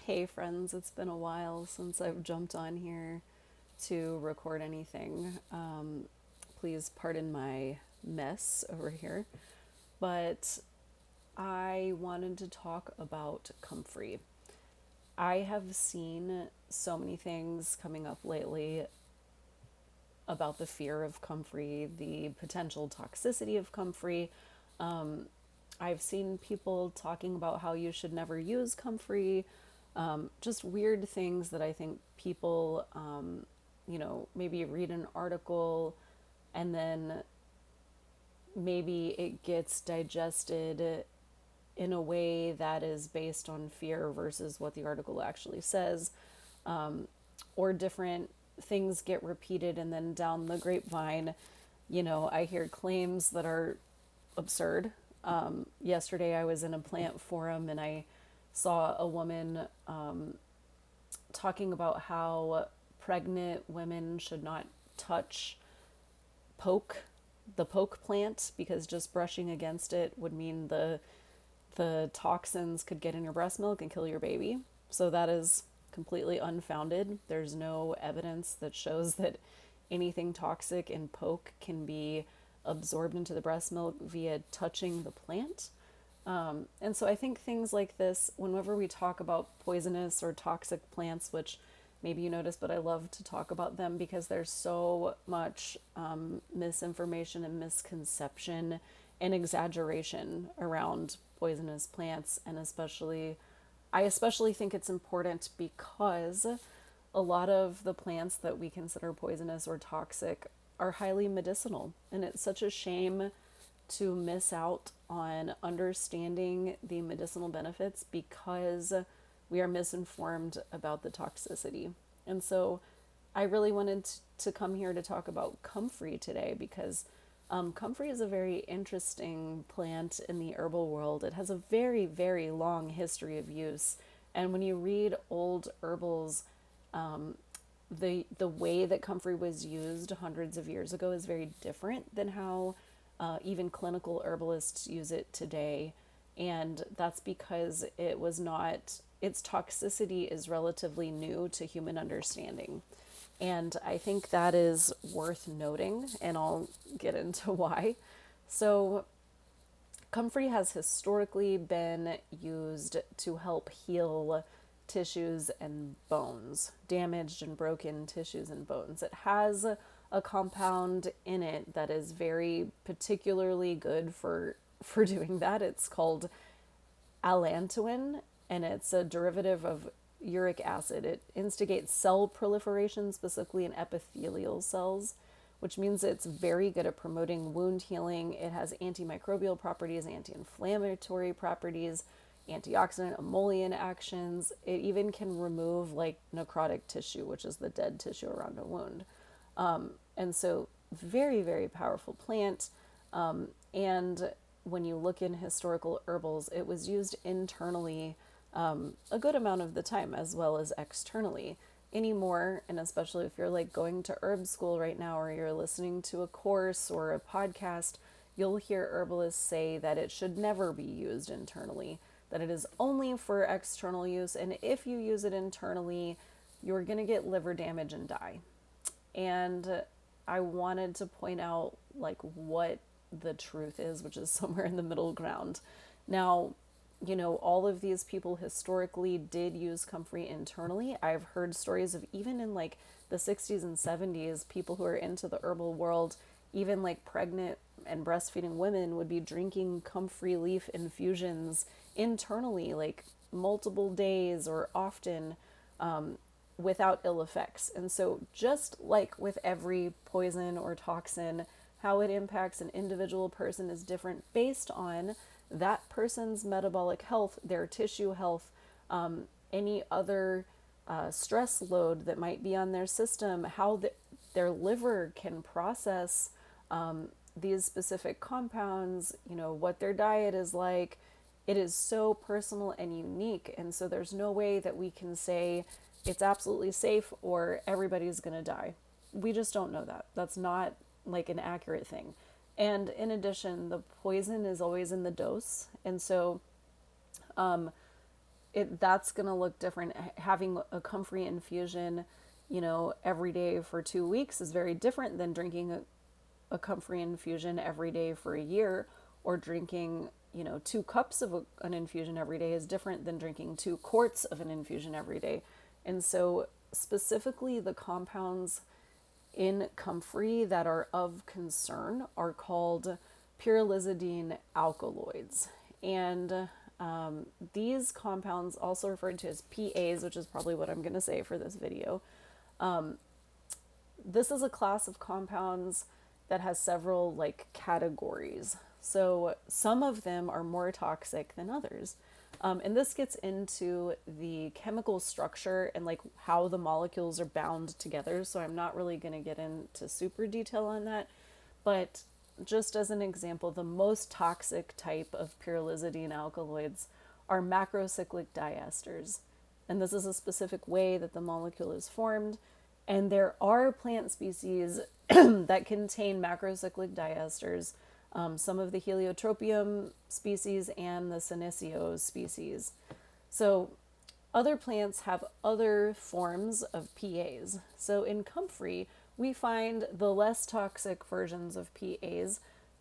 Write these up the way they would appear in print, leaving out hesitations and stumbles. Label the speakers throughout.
Speaker 1: Hey friends, it's been a while since I've jumped on here to record anything. Please pardon my mess over here, but I wanted to talk about Comfrey. I have seen so many things coming up lately about the fear of Comfrey, the potential toxicity of Comfrey. I've seen people talking about how you should never use Comfrey, just weird things that I think people, maybe read an article and then maybe it gets digested in a way that is based on fear versus what the article actually says, or different things get repeated, and then down the grapevine, I hear claims that are absurd. Yesterday, I was in a plant forum and I saw a woman talking about how pregnant women should not touch poke the poke plant because just brushing against it would mean the toxins could get in your breast milk and kill your baby. So that is completely unfounded. There's no evidence that shows that anything toxic in poke can be absorbed into the breast milk via touching the plant. And so I think things like this, whenever we talk about poisonous or toxic plants, which maybe you notice, but I love to talk about them because there's so much misinformation and misconception and exaggeration around poisonous plants. And I especially think it's important because a lot of the plants that we consider poisonous or toxic are highly medicinal. And it's such a shame to miss out on understanding the medicinal benefits because we are misinformed about the toxicity. And so I really wanted to come here to talk about comfrey today because comfrey is a very interesting plant in the herbal world. It has a very, very long history of use. And when you read old herbals, the way that comfrey was used hundreds of years ago is very different than how even clinical herbalists use it today. And that's because its toxicity is relatively new to human understanding. And I think that is worth noting, and I'll get into why. So, comfrey has historically been used to help heal tissues and bones, damaged and broken tissues and bones. It has a compound in it that is very particularly good for doing that. It's called allantoin, and it's a derivative of uric acid. It instigates cell proliferation, specifically in epithelial cells, which means it's very good at promoting wound healing. It has antimicrobial properties, anti-inflammatory properties, antioxidant, emollient actions. It even can remove like necrotic tissue, which is the dead tissue around a wound. And so very, very powerful plant. And when you look in historical herbals, it was used internally a good amount of the time as well as externally. Anymore, and especially if you're like going to herb school right now or you're listening to a course or a podcast, you'll hear herbalists say that it should never be used internally, that it is only for external use, and if you use it internally, you're going to get liver damage and die. And I wanted to point out like what the truth is, which is somewhere in the middle ground. Now, all of these people historically did use comfrey internally. I've heard stories of even in like the 60s and 70s, people who are into the herbal world, even like pregnant and breastfeeding women would be drinking comfrey leaf infusions internally, like multiple days or often, without ill effects. And so, just like with every poison or toxin, how it impacts an individual person is different based on that person's metabolic health, their tissue health, any other stress load that might be on their system, how their liver can process these specific compounds, what their diet is like. It is so personal and unique. And so there's no way that we can say it's absolutely safe or everybody's going to die. We just don't know that. That's not like an accurate thing. And in addition, the poison is always in the dose. And so that's going to look different. Having a comfrey infusion, every day for 2 weeks is very different than drinking a comfrey infusion every day for a year, or drinking, 2 cups of an infusion every day is different than drinking 2 quarts of an infusion every day. And so specifically the compounds in comfrey that are of concern are called pyrrolizidine alkaloids. And these compounds, also referred to as PAs, which is probably what I'm going to say for this video, this is a class of compounds that has several categories. So some of them are more toxic than others. And this gets into the chemical structure and how the molecules are bound together. So I'm not really going to get into super detail on that. But just as an example, the most toxic type of pyrrolizidine alkaloids are macrocyclic diesters. And this is a specific way that the molecule is formed. And there are plant species that contain macrocyclic diesters, some of the Heliotropium species and the Senecio species. So other plants have other forms of PAs. So in comfrey, we find the less toxic versions of PAs,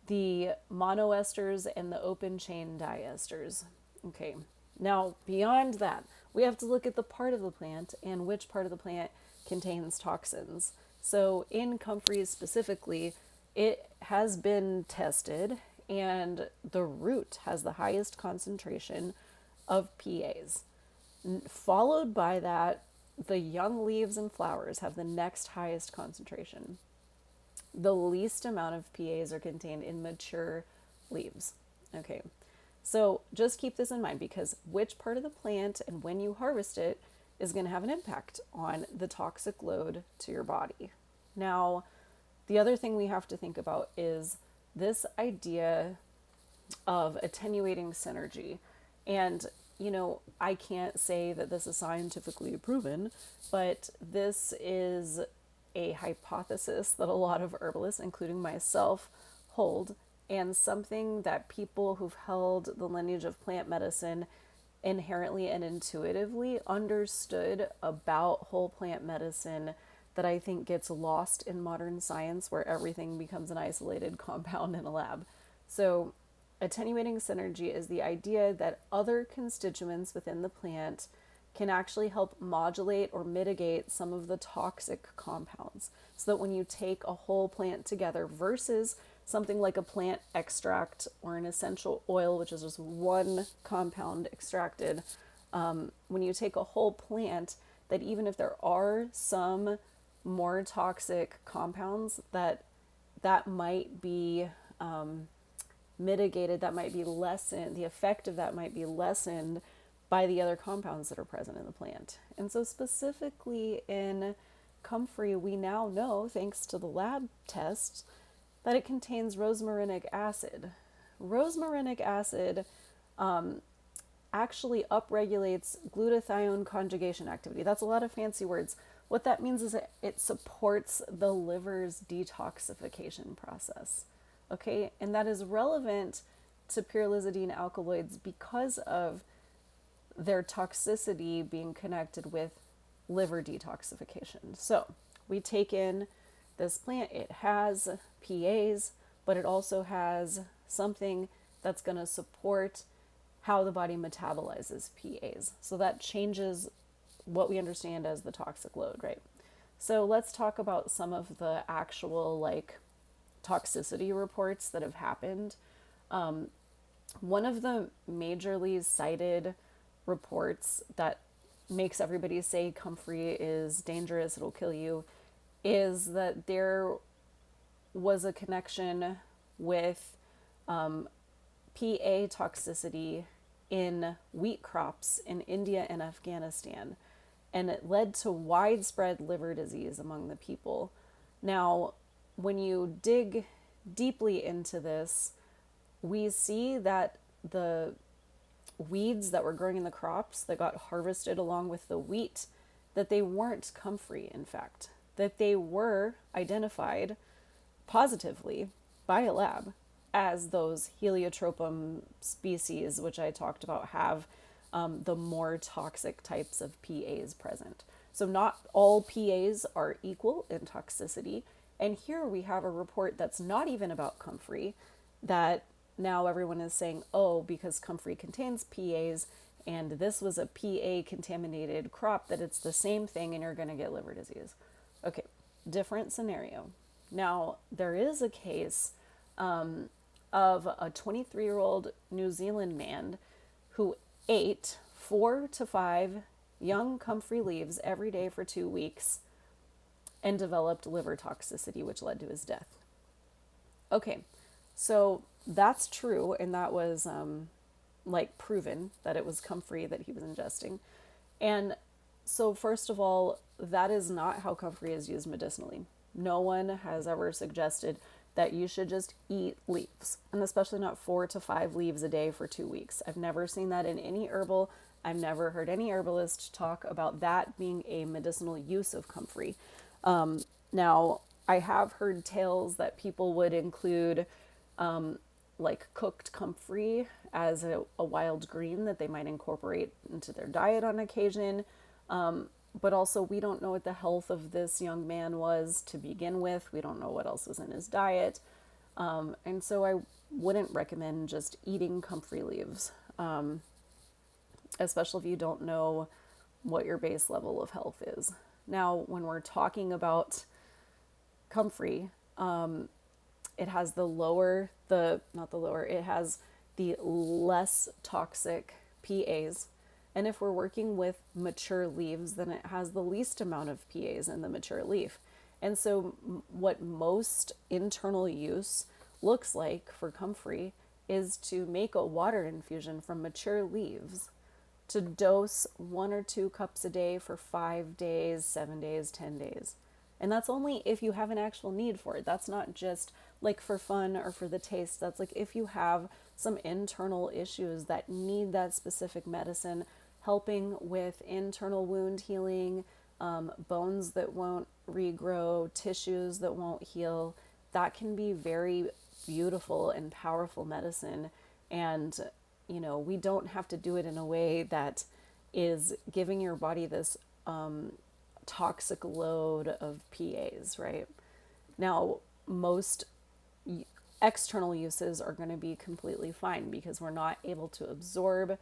Speaker 1: the monoesters and the open chain diesters. Okay, now beyond that, we have to look at the part of the plant and which part of the plant contains toxins. So in comfrey specifically, it has been tested, and the root has the highest concentration of PAs. Followed by that, the young leaves and flowers have the next highest concentration. The least amount of PAs are contained in mature leaves. Okay, so just keep this in mind, because which part of the plant and when you harvest it is going to have an impact on the toxic load to your body. Now, the other thing we have to think about is this idea of attenuating synergy. And, I can't say that this is scientifically proven, but this is a hypothesis that a lot of herbalists, including myself, hold, and something that people who've held the lineage of plant medicine inherently and intuitively understood about whole plant medicine, that I think gets lost in modern science, where everything becomes an isolated compound in a lab. So attenuating synergy is the idea that other constituents within the plant can actually help modulate or mitigate some of the toxic compounds, so that when you take a whole plant together versus something like a plant extract or an essential oil, which is just one compound extracted, when you take a whole plant, that even if there are some more toxic compounds, that might be mitigated, that might be lessened, the effect of that might be lessened by the other compounds that are present in the plant. And so specifically in comfrey, we now know, thanks to the lab tests, that it contains rosmarinic acid. Rosmarinic acid actually upregulates glutathione conjugation activity. That's a lot of fancy words. What that means is it supports the liver's detoxification process. Okay, and that is relevant to pyrrolizidine alkaloids because of their toxicity being connected with liver detoxification. So we take in this plant, it has PAs, but it also has something that's going to support how the body metabolizes PAs. So that changes what we understand as the toxic load, right? So let's talk about some of the actual toxicity reports that have happened. One of the majorly cited reports that makes everybody say comfrey is dangerous, it'll kill you, is that there was a connection with PA toxicity in wheat crops in India and Afghanistan, and it led to widespread liver disease among the people. Now, when you dig deeply into this, we see that the weeds that were growing in the crops that got harvested along with the wheat, that they weren't comfrey, in fact, that they were identified positively by a lab as those Heliotropium species, which I talked about have the more toxic types of PAs present. So not all PAs are equal in toxicity. And here we have a report that's not even about comfrey, that now everyone is saying, oh, because comfrey contains PAs and this was a PA contaminated crop, that it's the same thing and you're going to get liver disease. Okay, different scenario. Now, there is a case of a 23-year-old New Zealand man who ate 4 to 5 young comfrey leaves every day for 2 weeks and developed liver toxicity, which led to his death. Okay, so that's true, and that was proven that it was comfrey that he was ingesting. And so first of all, that is not how comfrey is used medicinally. No one has ever suggested that you should just eat leaves, and especially not 4 to 5 leaves a day for 2 weeks. I've never seen that in any herbal. I've never heard any herbalist talk about that being a medicinal use of comfrey. Now, I have heard tales that people would include cooked comfrey as a wild green that they might incorporate into their diet on occasion. But also, we don't know what the health of this young man was to begin with. We don't know what else was in his diet. And so I wouldn't recommend just eating comfrey leaves, especially if you don't know what your base level of health is. Now, when we're talking about comfrey, it has it has the less toxic PAs. And if we're working with mature leaves, then it has the least amount of PAs in the mature leaf. And so what most internal use looks like for comfrey is to make a water infusion from mature leaves, to dose 1 or 2 cups a day for 5 days, 7 days, 10 days. And that's only if you have an actual need for it. That's not just like for fun or for the taste. That's like if you have some internal issues that need that specific medicine, helping with internal wound healing, bones that won't regrow, tissues that won't heal. That can be very beautiful and powerful medicine. And, we don't have to do it in a way that is giving your body this toxic load of PAs, right? Now, most external uses are going to be completely fine because we're not able to absorb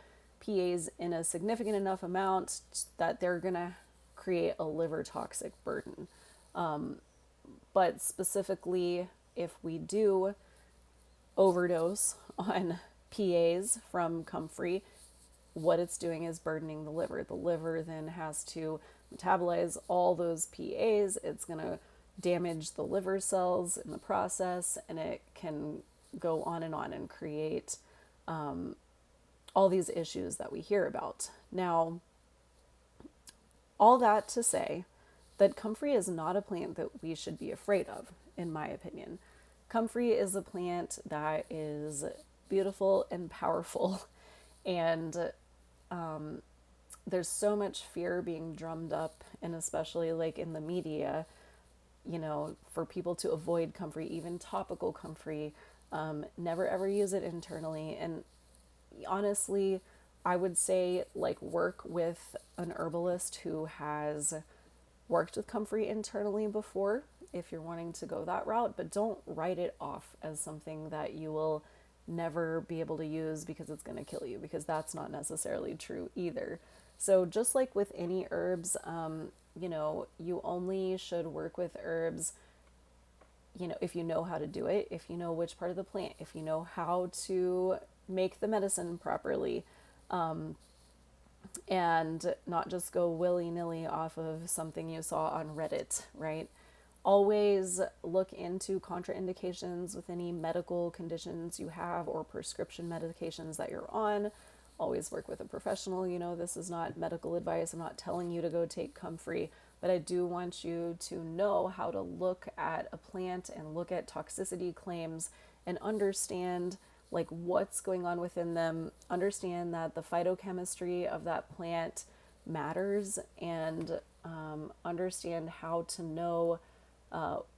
Speaker 1: PAs in a significant enough amount that they're going to create a liver toxic burden. But specifically, if we do overdose on PAs from comfrey, what it's doing is burdening the liver. The liver then has to metabolize all those PAs. It's going to damage the liver cells in the process, and it can go on and create all these issues that we hear about. Now, all that to say that comfrey is not a plant that we should be afraid of, in my opinion. Comfrey is a plant that is beautiful and powerful, and there's so much fear being drummed up, and especially like in the media, for people to avoid comfrey, even topical comfrey, never ever use it internally. And honestly, I would say work with an herbalist who has worked with comfrey internally before if you're wanting to go that route, but don't write it off as something that you will never be able to use because it's going to kill you, because that's not necessarily true either. So just like with any herbs, you only should work with herbs, if you know how to do it, if you know which part of the plant, if you know how to make the medicine properly, and not just go willy-nilly off of something you saw on Reddit, right? Always look into contraindications with any medical conditions you have or prescription medications that you're on. Always work with a professional. This is not medical advice. I'm not telling you to go take comfrey, but I do want you to know how to look at a plant and look at toxicity claims and understand what's going on within them. Understand that the phytochemistry of that plant matters, and understand how to know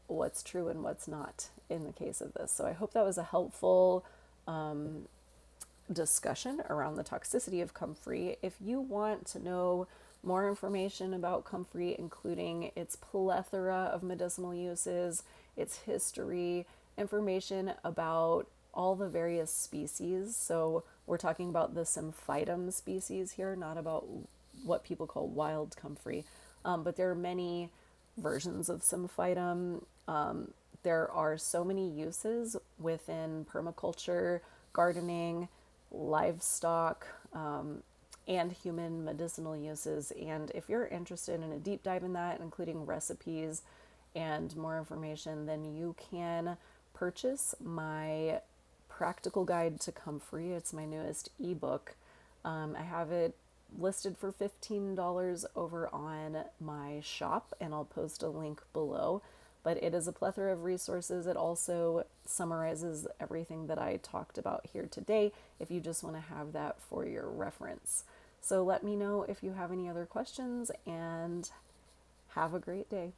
Speaker 1: what's true and what's not in the case of this. So I hope that was a helpful discussion around the toxicity of comfrey. If you want to know more information about comfrey, including its plethora of medicinal uses, its history, information about all the various species. So we're talking about the symphytum species here, not about what people call wild comfrey. But there are many versions of symphytum. There are so many uses within permaculture, gardening, livestock, and human medicinal uses. And if you're interested in a deep dive in that, including recipes and more information, then you can purchase my practical guide to comfrey. It's my newest ebook. I have it listed for $15 over on my shop, and I'll post a link below. But it is a plethora of resources. It also summarizes everything that I talked about here today if you just want to have that for your reference. So let me know if you have any other questions, and have a great day.